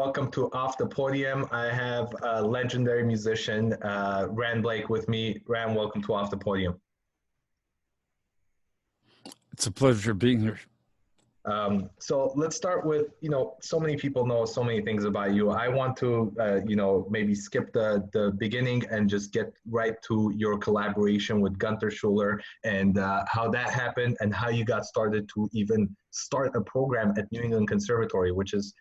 welcome to Off the Podium. I have a legendary musician, Rand Blake, with me. Rand, welcome to Off the Podium. It's a pleasure being here. So let's start with, so many people know so many things about you. I want to, maybe skip the beginning and just get right to your collaboration with Gunther Schuller and how that happened and how you got started to even start a program at New England Conservatory, which is,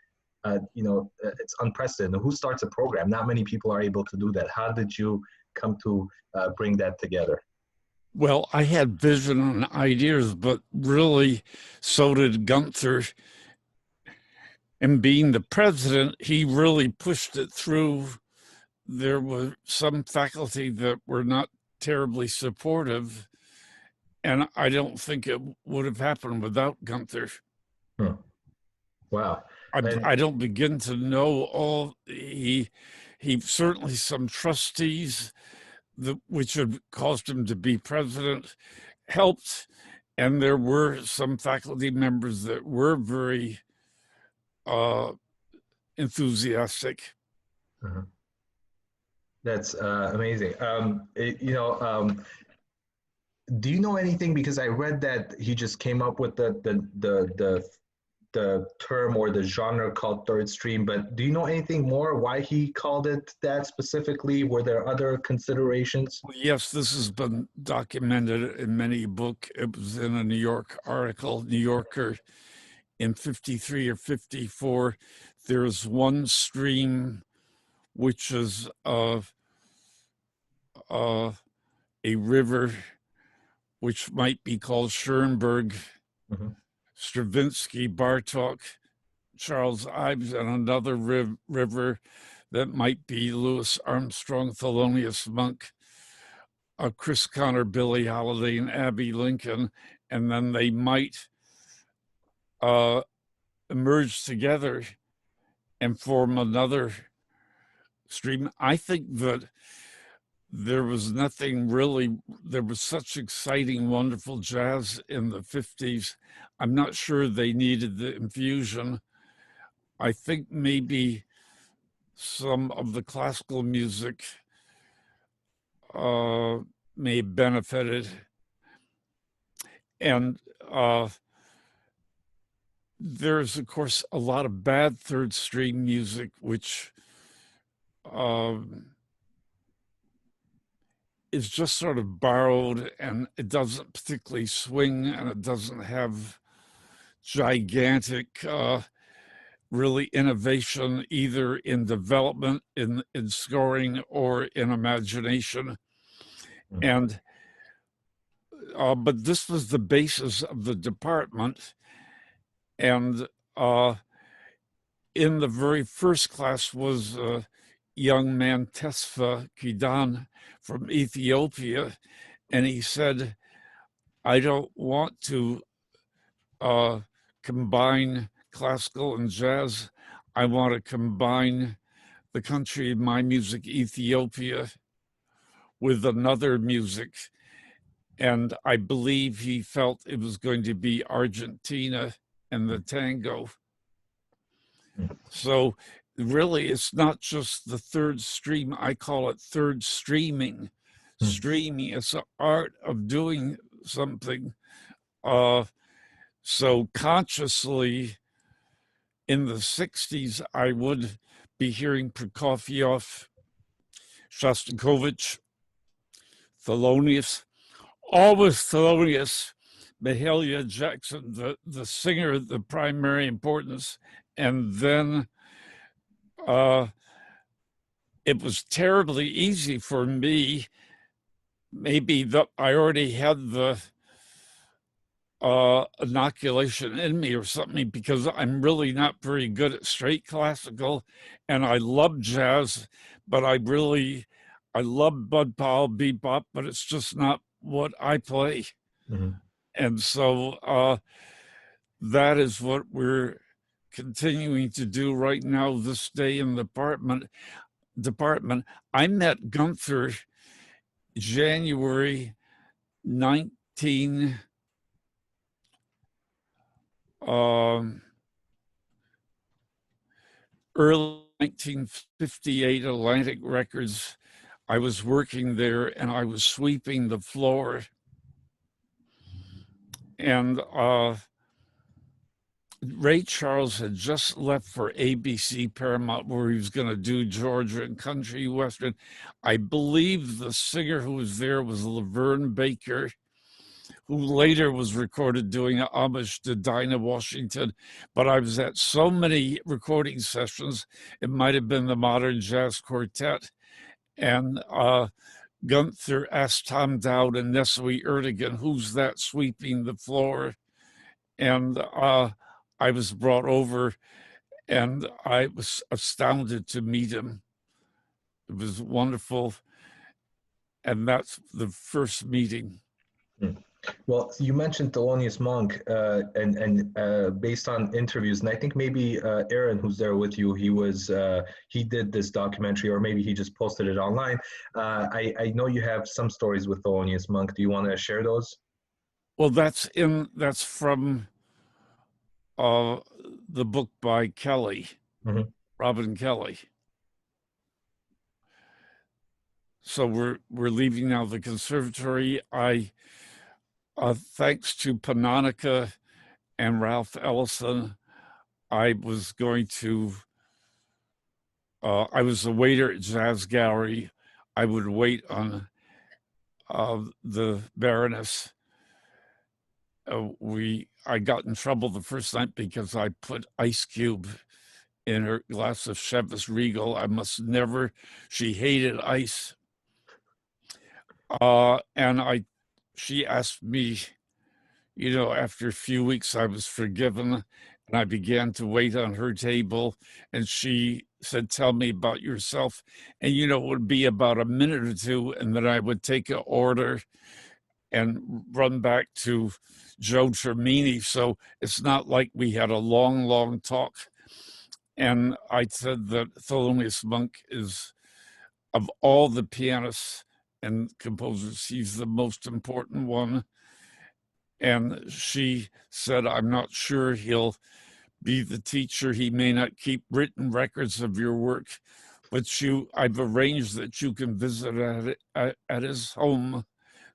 it's unprecedented. Who starts a program? Not many people are able to do that. How did you come to bring that together? Well, I had vision and ideas, but really so did Gunther. And being the president, he really pushed it through. There were some faculty that were not terribly supportive, and I don't think it would have happened without Gunther. Wow. I don't begin to know all. He certainly some trustees, which had caused him to be president, helped. And there were some faculty members that were very enthusiastic. Uh-huh. That's amazing. Do you know anything? Because I read that he just came up with the term or the genre called third stream, but do you know anything more why he called it that specifically? Were there other considerations? Yes, this has been documented in many books. It was in a New York article, New Yorker, in 53 or 54. There's one stream which is a river which might be called Schoenberg, Stravinsky, Bartok, Charles Ives, and another river that might be Louis Armstrong, Thelonious Monk, Chris Connor, Billie Holiday, and Abbey Lincoln, and then they might emerge together and form another stream. I think that there was nothing really, there was such exciting, wonderful jazz in the 50s. I'm not sure they needed the infusion. I think maybe some of the classical music may have benefited. And there's, of course, a lot of bad third stream music, which is just sort of borrowed, and it doesn't particularly swing, and it doesn't have gigantic really innovation either in development, in scoring, or in imagination. And but this was the basis of the department. And in the very first class was a young man, Tesfa Kidan, from Ethiopia. And he said, I don't want to combine classical and jazz. I want to combine the country of my music, Ethiopia, with another music. And I believe he felt it was going to be Argentina and the tango. So really, it's not just the third stream. I call it third streaming. Streaming, it's an art of doing something. So consciously, in the 60s, I would be hearing Prokofiev, Shostakovich, Thelonious, always Thelonious, Mahalia Jackson, the singer, the primary importance. And then it was terribly easy for me. Maybe I already had the inoculation in me or something, because I'm really not very good at straight classical, and I love jazz, but I love Bud Powell, bebop, but it's just not what I play. And so that is what we're continuing to do right now, this day in the department. I met Gunther January 19 early early 1958 Atlantic Records. I was working there and I was sweeping the floor. And Ray Charles had just left for ABC Paramount, where he was going to do Georgia and country western. I believe the singer who was there was Laverne Baker, who later was recorded doing homage to Dinah Washington. But I was at so many recording sessions, it might have been the Modern Jazz Quartet. And Gunther asked Tom Dowd and Nestle Erdogan, who's that sweeping the floor? And I was brought over and I was astounded to meet him. It was wonderful. And that's the first meeting. Well, you mentioned Thelonious Monk, and based on interviews, and I think maybe Aaron, who's there with you, he did this documentary, or maybe he just posted it online. I know you have some stories with Thelonious Monk. Do you want to share those? Well, that's from the book by Kelly, Robin Kelly. So we're leaving now the conservatory. Thanks to Panonica and Ralph Ellison, I was a waiter at Jazz Gallery. I would wait on the Baroness. I got in trouble the first night because I put Ice Cube in her glass of Chivas Regal. She hated ice. She asked me, after a few weeks I was forgiven, and I began to wait on her table, and she said, "Tell me about yourself." And it would be about a minute or two, and then I would take an order and run back to Joe Termini. So it's not like we had a long talk. And I said that Thelonious Monk is, of all the pianists and composers, he's the most important one. And she said, "I'm not sure he'll be the teacher. He may not keep written records of your work, but I've arranged that you can visit at his home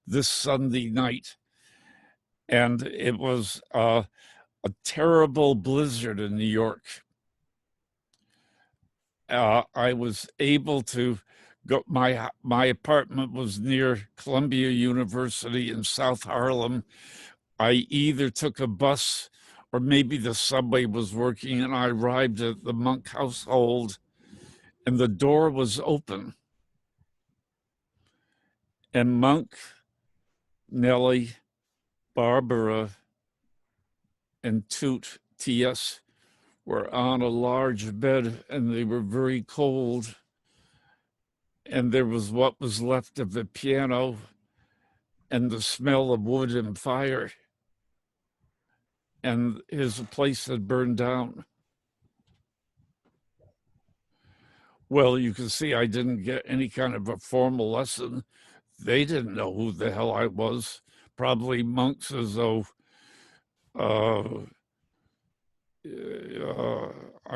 this Sunday night." And it was a terrible blizzard in New York. I was able to go. My apartment was near Columbia University in South Harlem. I either took a bus or maybe the subway was working, and I arrived at the Monk household, and the door was open. And Monk, Nellie, Barbara, and Toot, T.S., were on a large bed, and they were very cold. And there was what was left of the piano and the smell of wood and fire. And his place had burned down. Well, you can see I didn't get any kind of a formal lesson. They didn't know who the hell I was. Probably Monk says, "Oh, I'm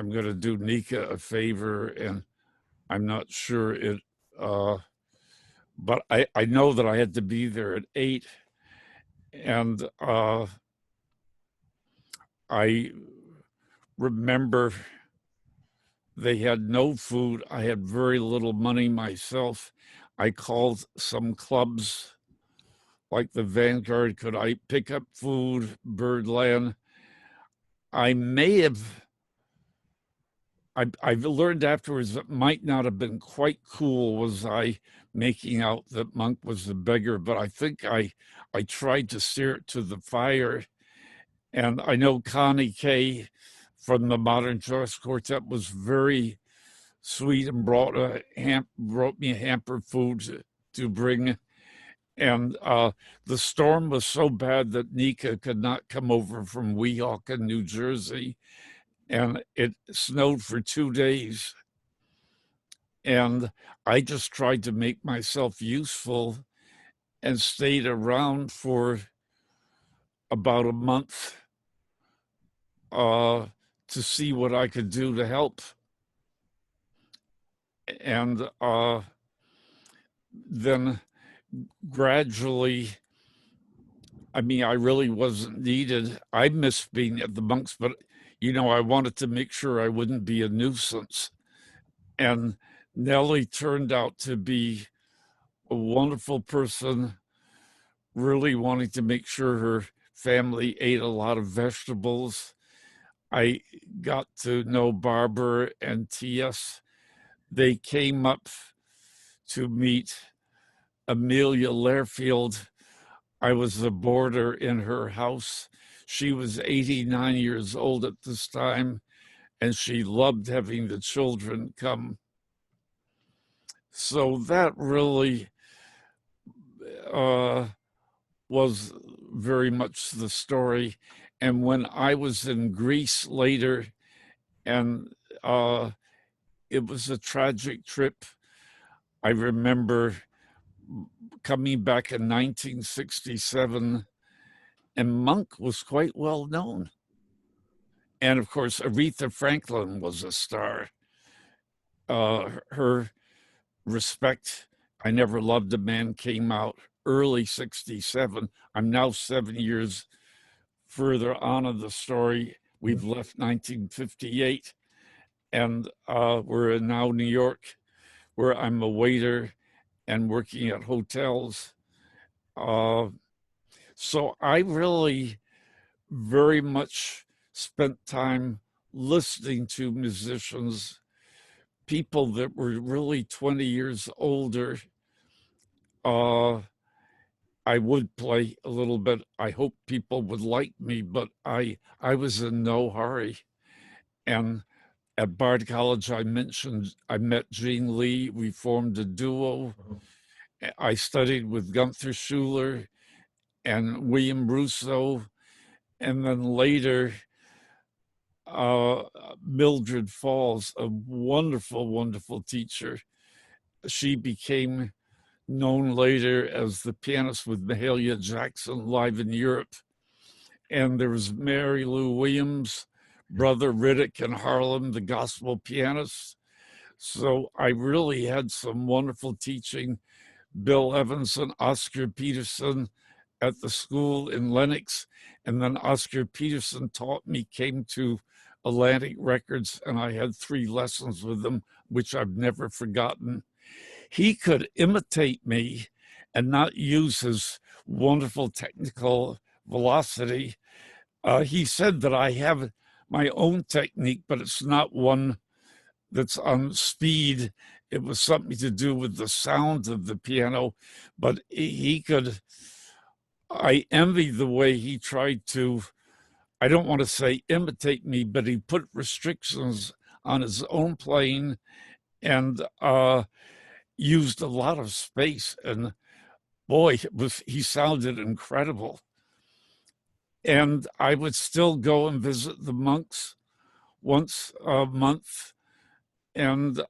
going to do Nika a favor," and I'm not sure it, but I know that I had to be there at 8, and I remember they had no food. I had very little money myself. I called some clubs like the Vanguard. Could I pick up food, Birdland? I've learned afterwards that might not have been quite cool, was I making out that Monk was a beggar, but I think I tried to steer it to the fire. And I know Connie Kay from the Modern Jazz Quartet was very sweet and brought me a hamper of food to bring. And the storm was so bad that Nika could not come over from Weehawken, New Jersey. And it snowed for 2 days. And I just tried to make myself useful and stayed around for about a month to see what I could do to help. And then gradually, I mean, I really wasn't needed. I missed being at the Monks, but, you know, I wanted to make sure I wouldn't be a nuisance. And Nellie turned out to be a wonderful person, really wanting to make sure her family ate a lot of vegetables. I got to know Barbara and T.S. They came up to meet Amelia Lairfield. I was a boarder in her house. She was 89 years old at this time, and she loved having the children come. So that really was very much the story. And when I was in Greece later, and it was a tragic trip, I remember coming back in 1967, and Monk was quite well known. And of course, Aretha Franklin was a star. Her Respect, I Never Loved a Man came out early 67. I'm now 7 years further on in the story. We've left 1958, and we're in now New York, where I'm a waiter and working at hotels. So I really very much spent time listening to musicians, people that were really 20 years older. I would play a little bit. I hope people would like me, but I was in no hurry. And at Bard College, I mentioned I met Gene Lee. We formed a duo. I studied with Gunther Schuller and William Russo, and then later Mildred Falls, a wonderful, wonderful teacher. She became known later as the pianist with Mahalia Jackson live in Europe. And there was Mary Lou Williams, Brother Riddick in Harlem, the gospel pianist. So I really had some wonderful teaching. Bill Evans and Oscar Peterson at the school in Lenox. And then Oscar Peterson came to Atlantic Records, and I had 3 lessons with him, which I've never forgotten. He could imitate me and not use his wonderful technical velocity. He said that I have my own technique, but it's not one that's on speed. It was something to do with the sound of the piano, but he could. I envy the way he tried to, I don't want to say imitate me, but he put restrictions on his own playing and used a lot of space. And boy, he sounded incredible. And I would still go and visit the Monks once a month, and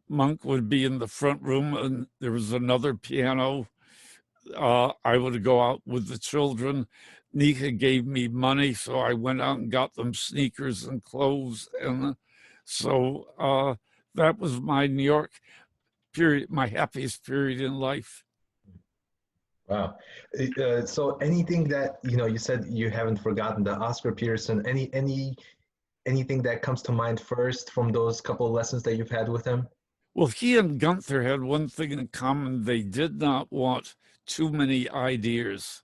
Monk would be in the front room, and there was another piano. I would go out with the children. Nika gave me money, so I went out and got them sneakers and clothes. And so that was my New York period, my happiest period in life. Wow. So anything that, you said you haven't forgotten the Oscar Peterson, anything that comes to mind first from those couple of lessons that you've had with him? Well, he and Gunther had one thing in common. They did not want too many ideas.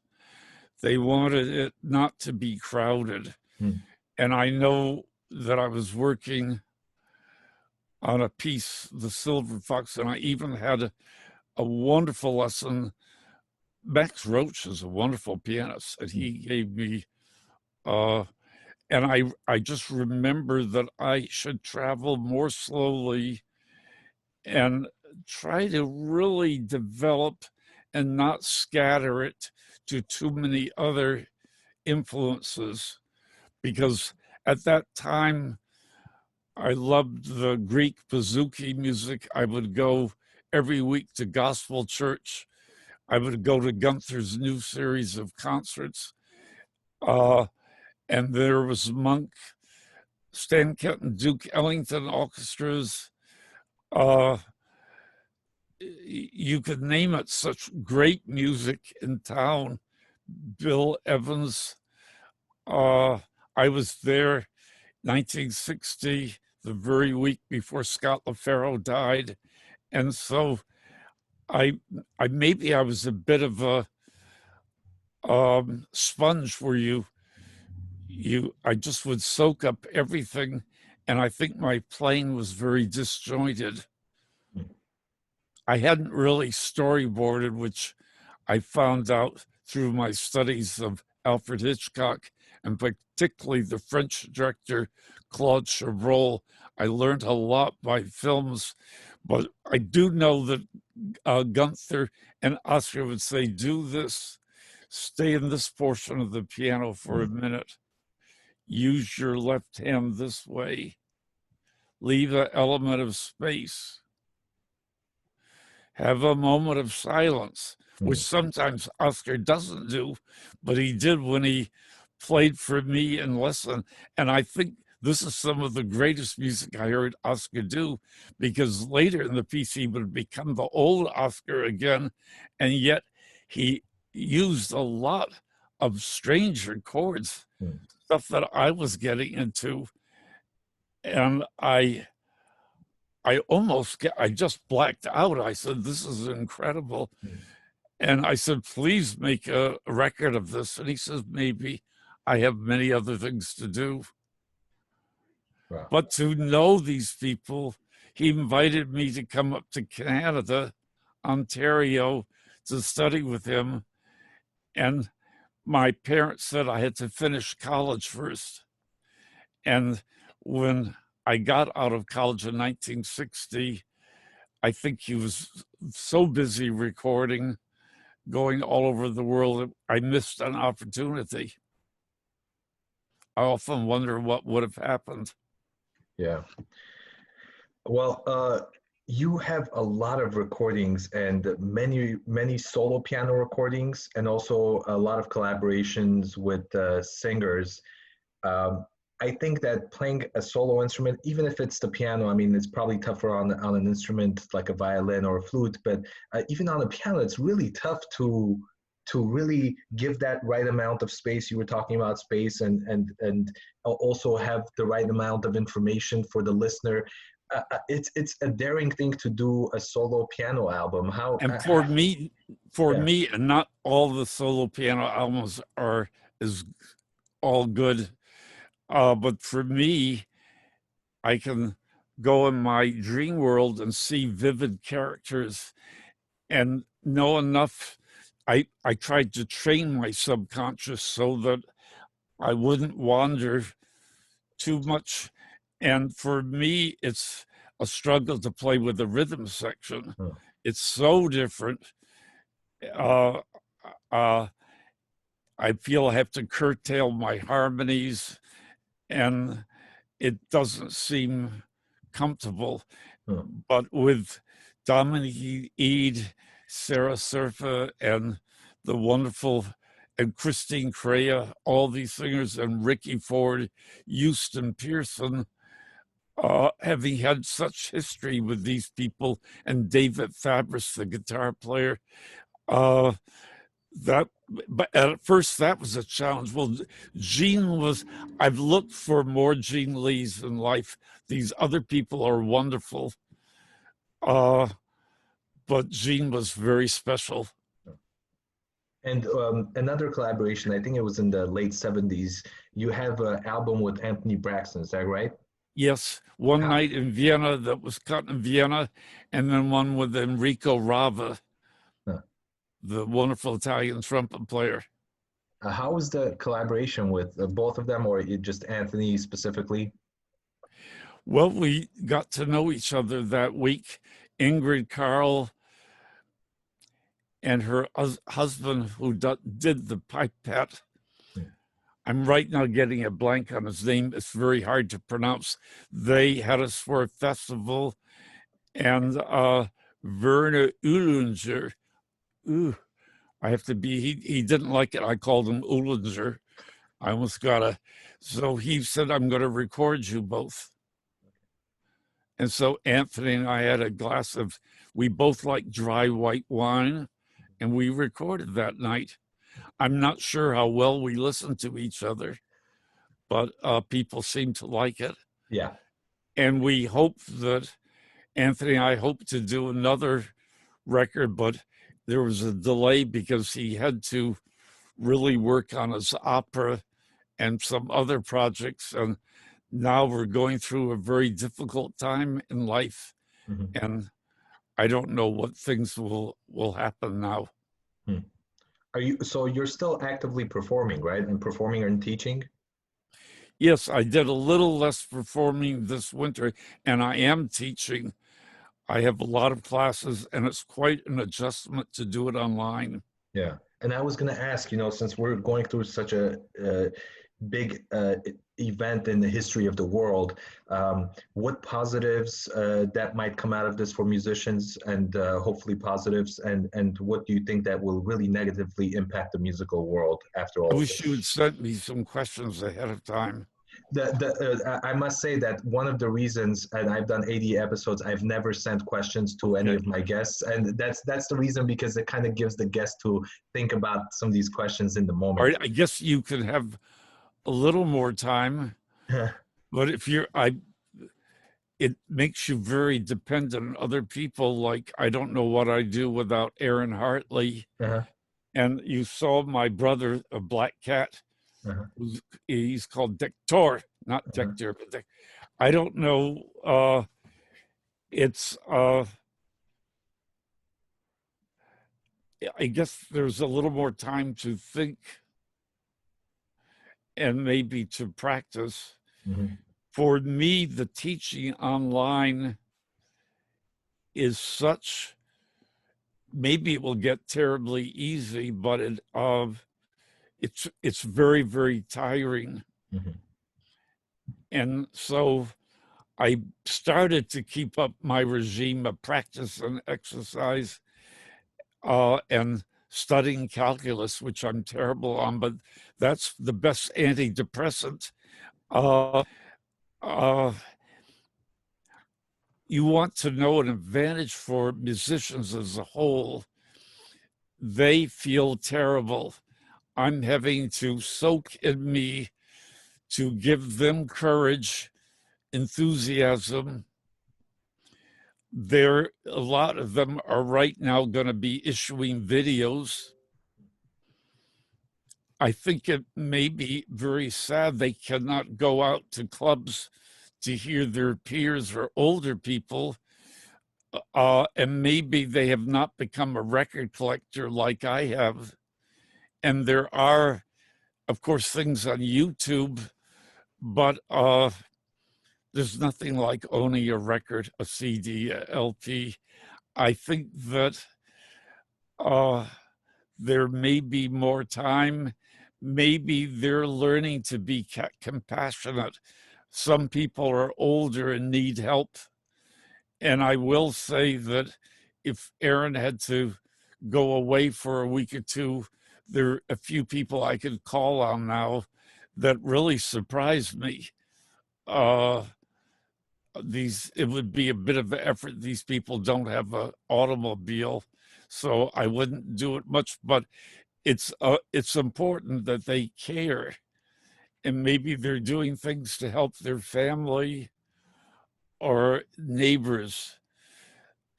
They wanted it not to be crowded. And I know that I was working on a piece, The Silver Fox, and I even had a wonderful lesson. Max Roach is a wonderful pianist, and he gave me, and I just remember that I should travel more slowly and try to really develop and not scatter it to too many other influences, because at that time I loved the Greek bouzouki music. I would go every week to gospel church. I would go to Gunther's new series of concerts. And there was Monk, Stan Kenton, Duke Ellington orchestras. Uh, you could name it, such great music in town. Bill Evans. I was there 1960, the very week before Scott LaFaro died. And so I maybe I was a bit of a sponge where I just would soak up everything. And I think my playing was very disjointed. I hadn't really storyboarded, which I found out through my studies of Alfred Hitchcock, and particularly the French director Claude Chabrol. I learned a lot by films, but I do know that Gunther and Oscar would say, do this, stay in this portion of the piano for a minute, use your left hand this way, leave an element of space, have a moment of silence, which sometimes Oscar doesn't do, but he did when he played for me in lesson. And I think this is some of the greatest music I heard Oscar do, because later in the piece he would become the old Oscar again, and yet he used a lot of stranger chords, stuff that I was getting into, and I just blacked out. I said, this is incredible. And I said, please make a record of this. And he says, maybe. I have many other things to do. Wow. But to know these people, he invited me to come up to Canada, Ontario, to study with him. And my parents said I had to finish college first. And when I got out of college in 1960, I think he was so busy recording, going all over the world, I missed an opportunity. I often wonder what would have happened. Yeah. Well, you have a lot of recordings and many solo piano recordings, and also a lot of collaborations with singers. I think that playing a solo instrument, even if it's the piano, I mean, it's probably tougher on an instrument like a violin or a flute, but even on a piano, it's really tough to really give that right amount of space. You were talking about space, and also have the right amount of information for the listener. It's a daring thing to do a solo piano album. And for me, and not all the solo piano albums is all good. But for me, I can go in my dream world and see vivid characters and know enough. I tried to train my subconscious so that I wouldn't wander too much. And for me, it's a struggle to play with the rhythm section. It's so different. I feel I have to curtail my harmonies, and it doesn't seem comfortable. But with Dominique Eade, Sarah Surfa, and the wonderful, and Christine Crea, all these singers, and Ricky Ford, Houston Pearson, having had such history with these people, and David Fabris, the guitar player, but at first that was a challenge. Well, I've looked for more Gene Lees in life. These other people are wonderful. But Gene was very special. And another collaboration, I think it was in the late 70s, you have an album with Anthony Braxton, is that right? Yes, One Night in Vienna, that was cut in Vienna, and then one with Enrico Rava, the wonderful Italian trumpet player. How was the collaboration with both of them, or just Anthony specifically? Well, we got to know each other that week. Ingrid Carl and her husband, who did the pipette. I'm right now getting a blank on his name. It's very hard to pronounce. They had us for a festival, and Werner Uhlinger, he didn't like it. I called him Uhlinger. I almost got so he said, I'm going to record you both. And so Anthony and I had a glass of, we both like dry white wine, and we recorded that night. I'm not sure how well we listened to each other, but people seem to like it. Yeah. And we hope that Anthony and I hope to do another record, but there was a delay because he had to really work on his opera and some other projects. And now we're going through a very difficult time in life. And I don't know what things will happen now. So you're still actively performing, right? And performing and teaching? Yes, I did a little less performing this winter, and I am teaching. I have a lot of classes, and it's quite an adjustment to do it online. Yeah. And I was going to ask, since we're going through such a big event in the history of the world, what positives that might come out of this for musicians, and hopefully positives, and what do you think that will really negatively impact the musical world after all I of wish this? you had sent me some questions ahead of time. I must say that one of the reasons, and I've done 80 episodes, I've never sent questions to any of my guests, and that's the reason, because it kind of gives the guest to think about some of these questions in the moment. All right, I guess you could have a little more time, but if it makes you very dependent on other people. Like, I don't know what I do without Aaron Hartley. And you saw my brother, a black cat. He's called Dector, not Dector, but I don't know. It's I guess there's a little more time to think and maybe to practice. For me, the teaching online is such, maybe it will get terribly easy, but it's very, very tiring. And so I started to keep up my regime of practice and exercise and studying calculus, which I'm terrible on, but that's the best antidepressant. You want to know an advantage for musicians as a whole. They feel terrible. I'm having to soak in me to give them courage, enthusiasm. A lot of them are right now going to be issuing videos. I think it may be very sad they cannot go out to clubs to hear their peers or older people. And maybe they have not become a record collector like I have. And there are, of course, things on YouTube, but there's nothing like owning a record, a CD, a LP. I think that there may be more time. Maybe they're learning to be compassionate. Some people are older and need help. And I will say that if Aaron had to go away for a week or two, there are a few people I could call on now that really surprised me. It would be a bit of an effort. These people don't have an automobile, so I wouldn't do it much, but it's important that they care, and maybe they're doing things to help their family or neighbors.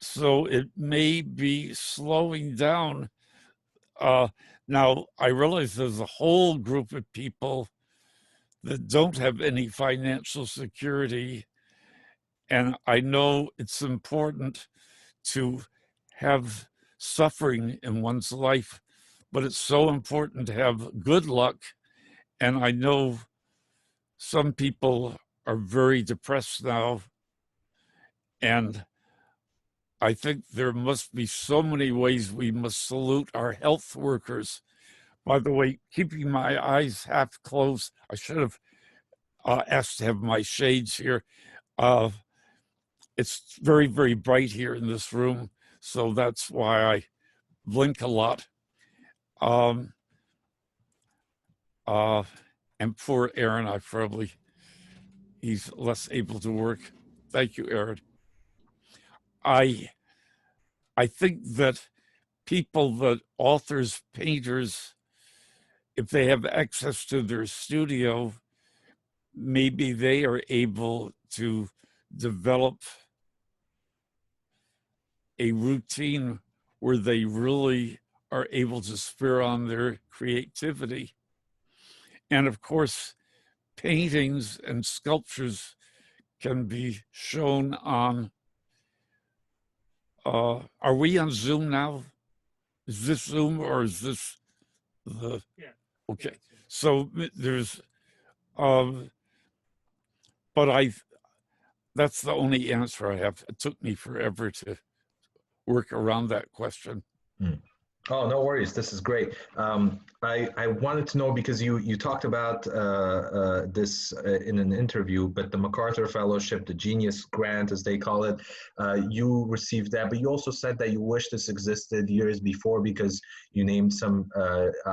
So it may be slowing down. Now, I realize there's a whole group of people that don't have any financial security. And I know it's important to have suffering in one's life, but it's so important to have good luck. And I know some people are very depressed now. And I think there must be so many ways we must salute our health workers. By the way, keeping my eyes half closed, I should have asked to have my shades here. It's very, very bright here in this room, so that's why I blink a lot. And poor Aaron, he's less able to work. Thank you, Aaron. I think that people, that authors, painters, if they have access to their studio, maybe they are able to develop a routine where they really are able to spur on their creativity. And of course, paintings and sculptures can be shown on, are we on Zoom now? Is this Zoom or is this the, okay. So there's, but that's the only answer I have. It took me forever to work around that question. Oh, no worries. This is great. I wanted to know because you talked about this in an interview, but the Macarthur Fellowship, the Genius Grant, as they call it, you received that, but you also said that you wish this existed years before because you named some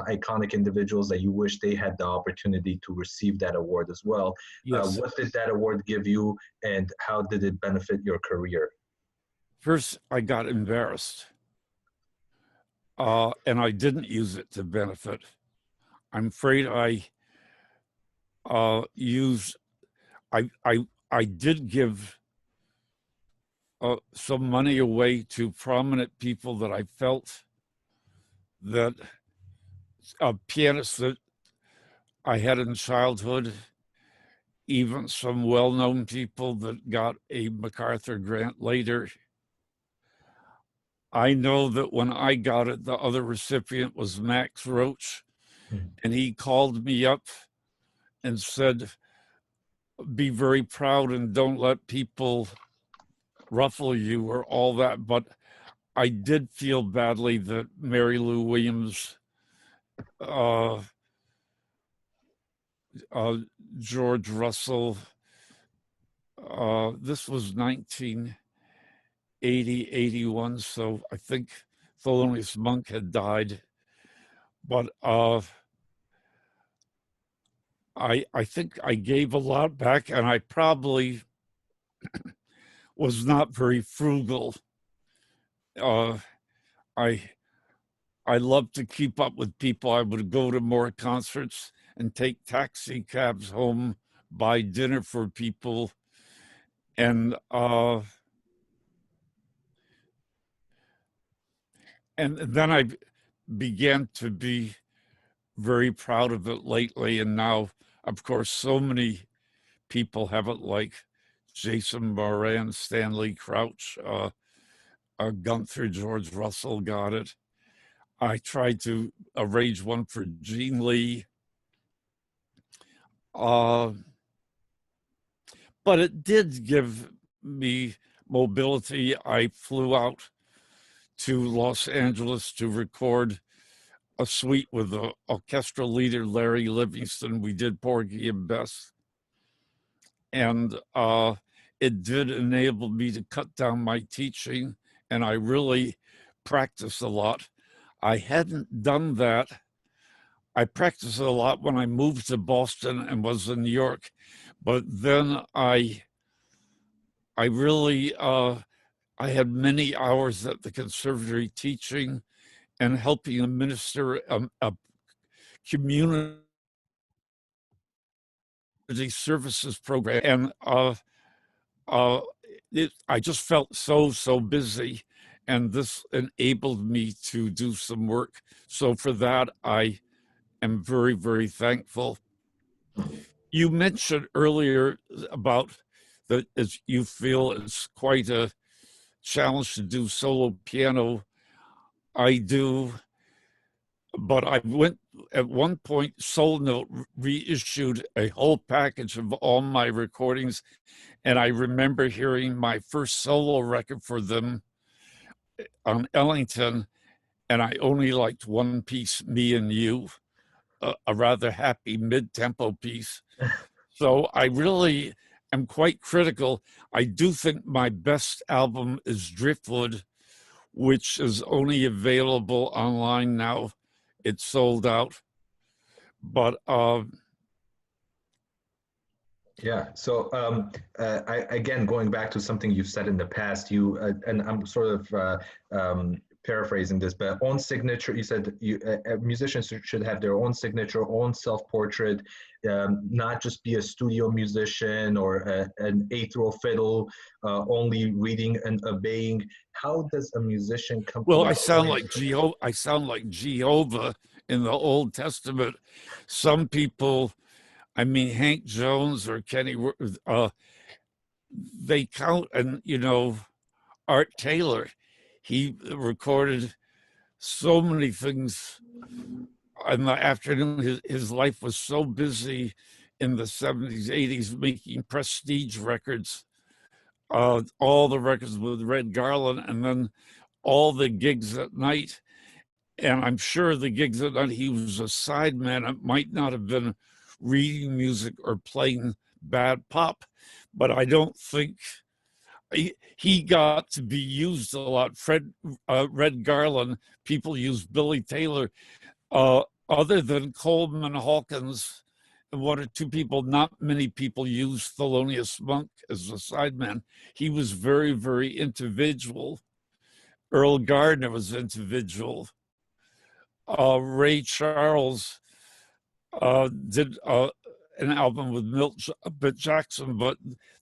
iconic individuals that you wish they had the opportunity to receive that award as well. Yes. What did that award give you, and how did it benefit your career? First, I got embarrassed. And I didn't use it to benefit. I'm afraid I did give some money away to prominent people that I felt that pianists that I had in childhood, even some well-known people that got a Macarthur grant later. I know that when I got it, the other recipient was Max Roach, and he called me up and said, be very proud and don't let people ruffle you or all that. But I did feel badly that Mary Lou Williams, George Russell, this was 1980, 81, so I think Thelonious Monk had died. But I think I gave a lot back, and I probably was not very frugal. I love to keep up with people. I would go to more concerts and take taxi cabs home, buy dinner for people, and then I began to be very proud of it lately. And now, of course, so many people have it, like Jason Moran, Stanley Crouch, Gunther, George Russell got it. I tried to arrange one for Gene Lee. But it did give me mobility. I flew out to Los Angeles to record a suite with the orchestral leader, Larry Livingston. We did Porgy and Bess. And it did enable me to cut down my teaching, and I really practiced a lot. I hadn't done that. I practiced a lot when I moved to Boston and was in New York, but then I really, I had many hours at the conservatory teaching and helping administer a community services program. And I just felt so busy, and this enabled me to do some work. So for that, I am very, very thankful. You mentioned earlier about that as you feel it's quite a challenge to do solo piano. I do, but I went at one point, Soul Note reissued a whole package of all my recordings, and I remember hearing my first solo record for them on Ellington, and I only liked one piece, Me and You, a rather happy mid-tempo piece. So I really am quite critical. I do think my best album is Driftwood, which is only available online now. It's sold out. But Yeah. So again, going back to something you've said in the past, and I'm sort of paraphrasing this, but own signature. You said musicians should have their own signature, own self-portrait, not just be a studio musician or an eighth-row fiddle, only reading and obeying. How does a musician come to Well, that point? I sound like Jehovah in the Old Testament. Some people, I mean, Hank Jones or Kenny, they count, and Art Taylor, he recorded so many things in the afternoon. His life was so busy in the 70s, 80s, making prestige records, all the records with Red Garland, and then all the gigs at night. And I'm sure the gigs at night, he was a sideman. It might not have been reading music or playing bad pop, but I don't think he got to be used a lot. Red Garland, people use Billy Taylor. Other than Coleman Hawkins and one or two people, not many people use Thelonious Monk as a sideman. He was very, very individual. Earl Gardner was individual. Ray Charles did an album with Milt Jackson, but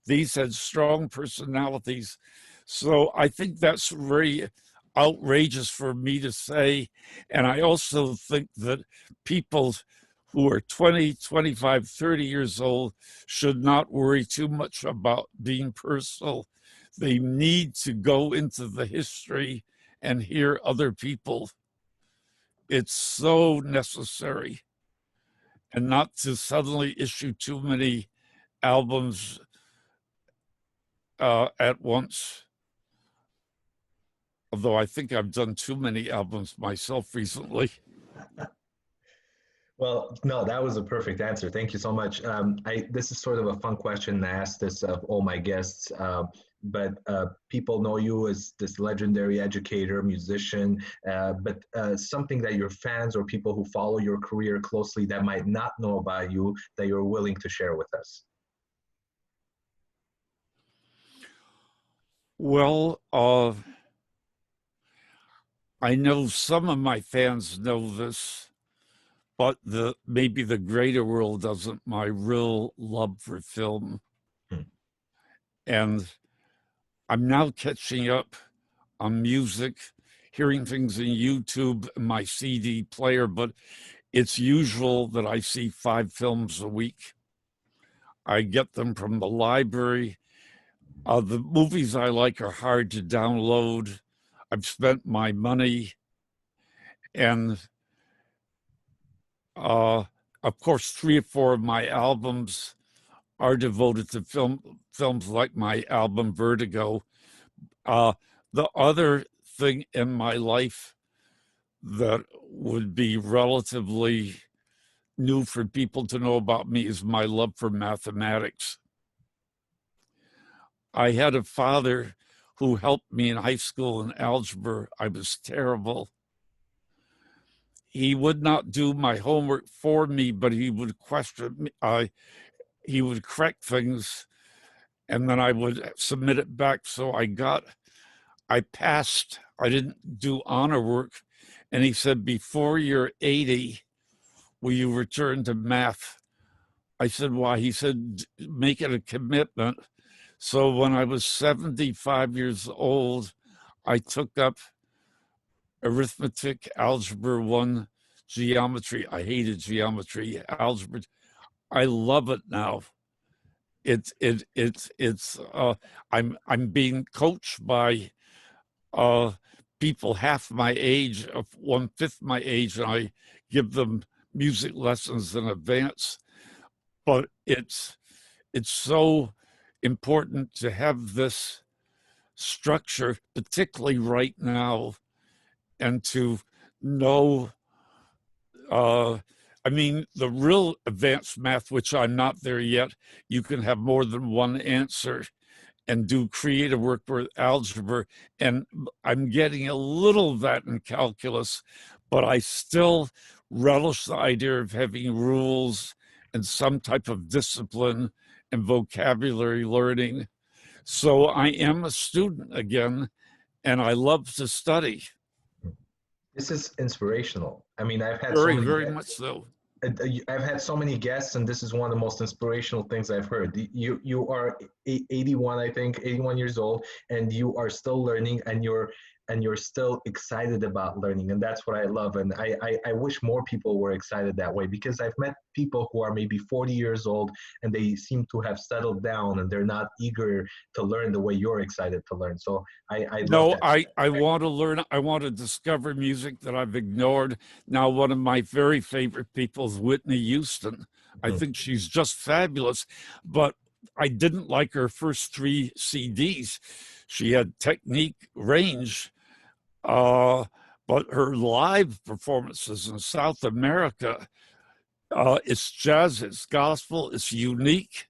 these had strong personalities. So I think that's very outrageous for me to say. And I also think that people who are 20, 25, 30 years old should not worry too much about being personal. They need to go into the history and hear other people. It's so necessary. And not to suddenly issue too many albums at once. Although I think I've done too many albums myself recently. Well, no, that was a perfect answer. Thank you so much. This is sort of a fun question. I ask this of all my guests, but people know you as this legendary educator, musician, but something that your fans or people who follow your career closely that might not know about you that you're willing to share with us. Well, I know some of my fans know this, but maybe the greater world doesn't. My real love for film. And I'm now catching up on music, hearing things in YouTube and my CD player, but it's usual that I see 5 films a week. I get them from the library. The movies I like are hard to download. I've spent my money, and of course, 3 or 4 of my albums are devoted to films like my album Vertigo. The other thing in my life that would be relatively new for people to know about me is my love for mathematics. I had a father who helped me in high school in algebra. I was terrible. He would not do my homework for me, but he would question me. He would correct things, and then I would submit it back. So I passed. I didn't do honor work. And he said, before you're 80, will you return to math? I said, why? He said, make it a commitment. So when I was 75 years old, I took up arithmetic, algebra 1, geometry. I hated geometry, algebra. I love it now. I'm being coached by people half my age, of 1/5 my age, and I give them music lessons in advance. But it's so important to have this structure, particularly right now, and to know. I mean, the real advanced math, which I'm not there yet, you can have more than one answer and do creative work with algebra. And I'm getting a little of that in calculus, but I still relish the idea of having rules and some type of discipline and vocabulary learning. So I am a student again, and I love to study. This is inspirational. I mean, Very, very much so. I've had so many guests, and this is one of the most inspirational things I've heard. You are 81, I think, 81 years old, and you are still learning, and you're still excited about learning, and that's what I love. And I wish more people were excited that way, because I've met people who are maybe 40 years old and they seem to have settled down and they're not eager to learn the way you're excited to learn. So I love that. I want to learn. I want to discover music that I've ignored. Now, one of my very favorite people is Whitney Houston. I think she's just fabulous, but I didn't like her first 3 CDs. She had technique, range, but her live performances in South America, it's jazz, it's gospel, it's unique.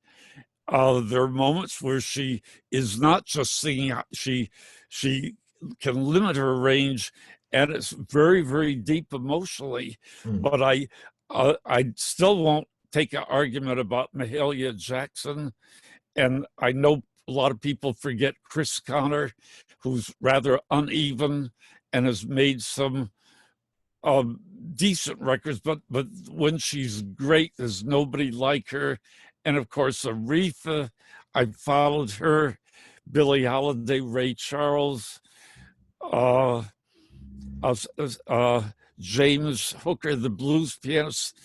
There are moments where she is not just singing; she can limit her range, and it's very, very deep emotionally. But I still won't take an argument about Mahalia Jackson, and I know a lot of people forget Chris Connor, who's rather uneven and has made some decent records, but when she's great, there's nobody like her. And of course, Aretha, I followed her, Billie Holiday, Ray Charles, James Hooker, the blues pianist,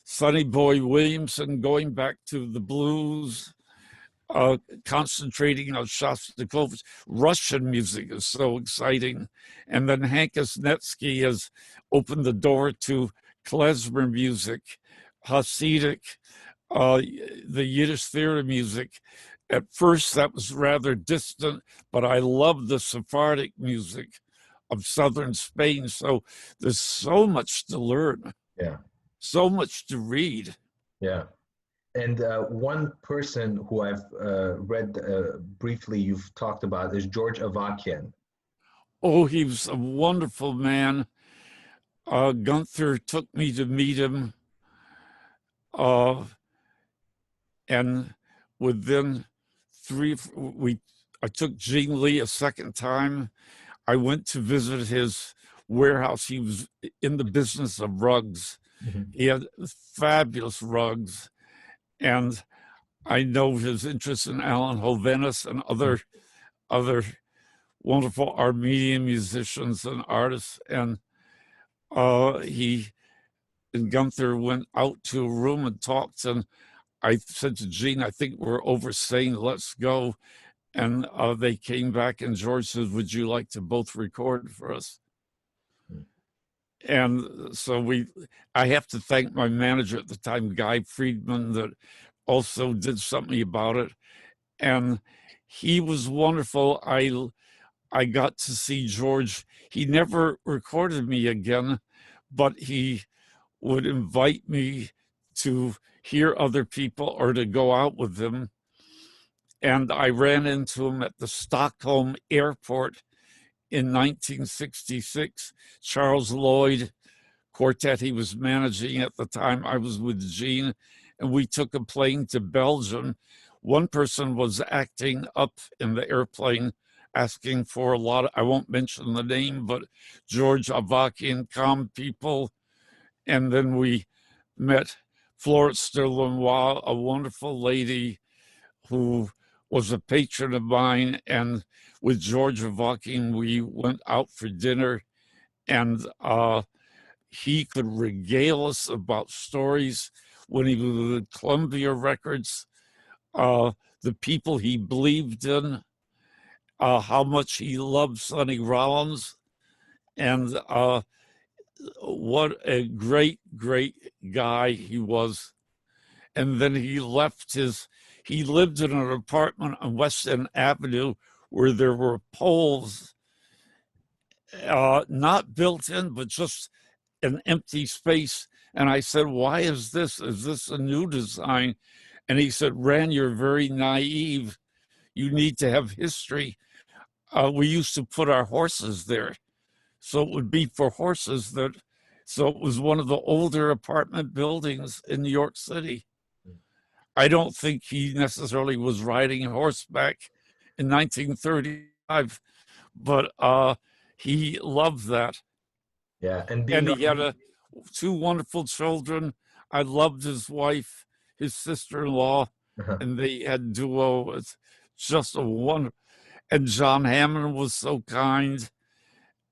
Sonny Boy Williamson, going back to the blues, concentrating on Shostakovich. Russian music is so exciting. And then Hank Osnetsky has opened the door to klezmer music, Hasidic, the Yiddish theater music. At first, that was rather distant, but I love the Sephardic music of southern Spain. So there's so much to learn. Yeah. So much to read. Yeah. And one person who I've read briefly you've talked about is George Avakian. Oh, he was a wonderful man. Gunther took me to meet him. And within I took Jean Lee a second time. I went to visit his warehouse. He was in the business of rugs. He had fabulous rugs. And I know his interest in Alan Hovhaness and other wonderful Armenian musicians and artists. And he and Gunther went out to a room and talked. And I said to Gene, I think we're overstaying, let's go. And they came back, and George said, would you like to both record for us? And so I have to thank my manager at the time, Guy Friedman, that also did something about it. And he was wonderful. I got to see George. He never recorded me again, but he would invite me to hear other people or to go out with them. And I ran into him at the Stockholm airport in 1966. Charles Lloyd quartet he was managing at the time. I was with Gene, and we took a plane to Belgium. One person was acting up in the airplane, asking for a lot of, I won't mention the name, but George Avakian, calm people. And then we met Florence de Lanois, a wonderful lady who was a patron of mine. And with George Avakian, we went out for dinner, and he could regale us about stories when he was with Columbia Records, the people he believed in, how much he loved Sonny Rollins, and what a great, great guy he was. And then he lived in an apartment on West End Avenue where there were poles, not built in, but just an empty space. And I said, why is this? Is this a new design? And he said, Ran, you're very naive. You need to have history. We used to put our horses there. So it would be for horses so it was one of the older apartment buildings in New York City. I don't think he necessarily was riding horseback in 1935, but he loved that. Yeah, and And being he had Armenian. two wonderful children. I loved his wife, his sister-in-law, and they had duo. It's just a wonderful. And John Hammond was so kind.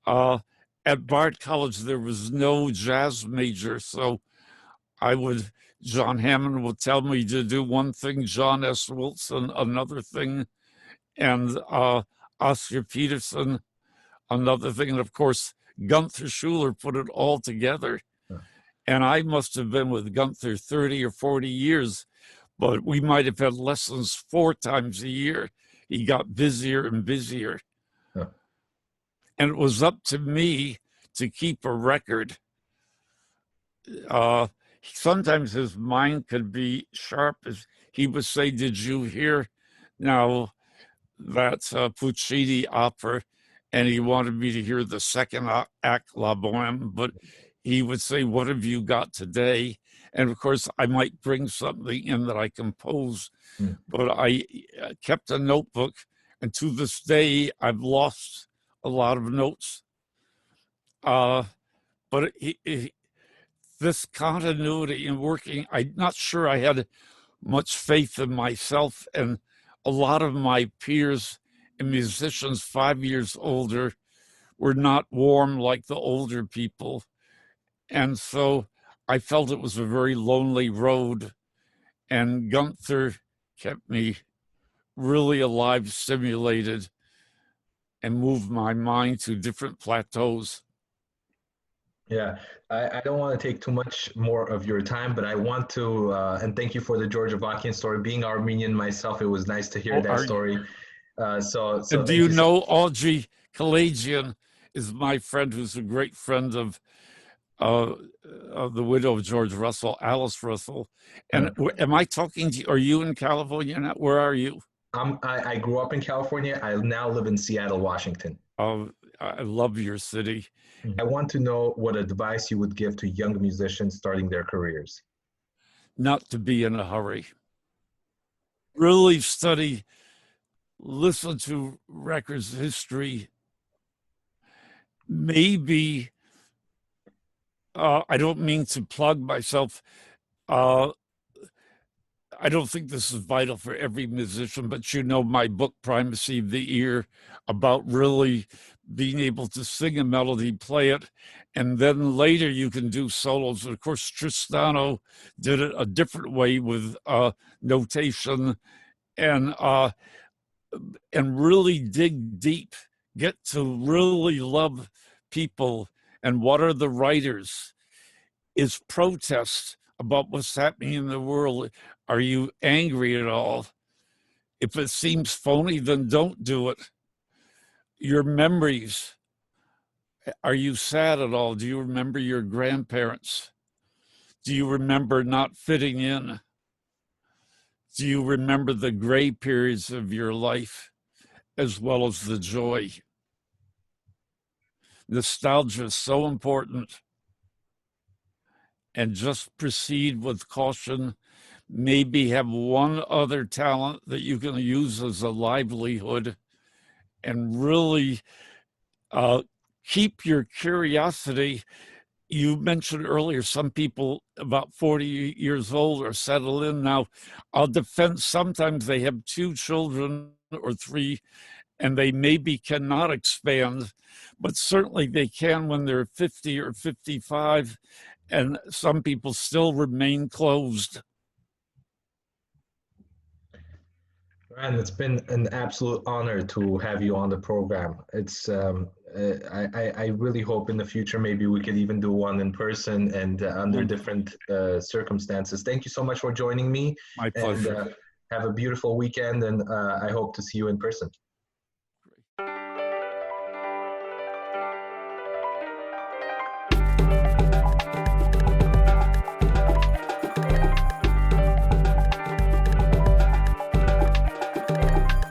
At Bard College, there was no jazz major, so John Hammond would tell me to do one thing, John S. Wilson another thing, and Oscar Peterson another thing. And of course, Gunther Schuller put it all together. And I must have been with Gunther 30 or 40 years, but we might have had lessons 4 times a year. He got busier and busier. And it was up to me to keep a record. Sometimes his mind could be sharp. As he would say, did you hear now that's Puccini opera? And he wanted me to hear the second act, La Boheme, but he would say, what have you got today? And of course, I might bring something in that I composed, but I kept a notebook. And to this day, I've lost a lot of notes. But this continuity in working, I'm not sure I had much faith in myself. And a lot of my peers and musicians 5 years older were not warm like the older people. And so I felt it was a very lonely road. And Gunther kept me really alive, stimulated, and moved my mind to different plateaus. Yeah, I don't want to take too much more of your time, but I want to, and thank you for the George Avakian story. Being Armenian myself, it was nice to hear that story. So and do you know Audrey Kalajian is my friend, who's a great friend of the widow of George Russell, Alice Russell. And am I talking to you? Are you in California now? Where are you? I grew up in California. I now live in Seattle, Washington. I love your city. I want to know what advice you would give to young musicians starting their careers. Not to be in a hurry. Really study, listen to records, history. Maybe, I don't mean to plug myself. I don't think this is vital for every musician, but you know my book, Primacy of the Ear, about really being able to sing a melody, play it, and then later you can do solos. And of course, Tristano did it a different way with notation, and really dig deep, get to really love people. And what are the writers? Is protest about what's happening in the world. Are you angry at all? If it seems phony, then don't do it. Your memories. Are you sad at all? Do you remember your grandparents? Do you remember not fitting in? Do you remember the gray periods of your life as well as the joy? Nostalgia is so important. And just proceed with caution. Maybe have one other talent that you can use as a livelihood, and really keep your curiosity. You mentioned earlier some people about 40 years old are settled in. Now, I'll defend sometimes they have 2 children or 3, and they maybe cannot expand, but certainly they can when they're 50 or 55. And some people still remain closed. Ryan, it's been an absolute honor to have you on the program. It's I really hope in the future maybe we could even do one in person and under different circumstances. Thank you so much for joining me. My pleasure. And have a beautiful weekend, and I hope to see you in person.